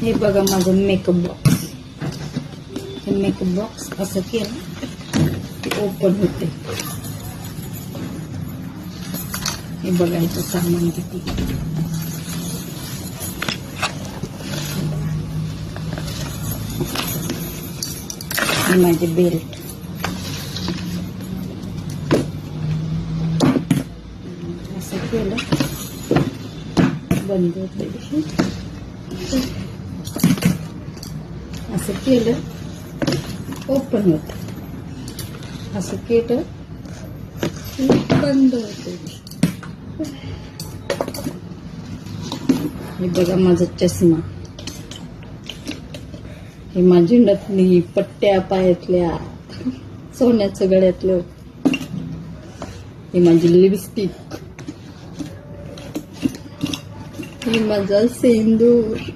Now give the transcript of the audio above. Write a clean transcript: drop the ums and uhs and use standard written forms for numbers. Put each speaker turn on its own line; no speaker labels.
हे बघा माझं मेकअप बॉक्स. हे मेकअप बॉक्स असं केलं की ओपन होते. हे बघायचं सामान किती. हे माझे बेल्ट. असं केलं बंद होते. असं केलं ओपन होत. असं केलं बंद होते. हे बघा माझा चष्मा. हे माझी नथनी, पट्ट्या पायातल्या, सोन्याचं गळ्यातलं. हे माझी लिपस्टिक. हे माझा सिंदूर.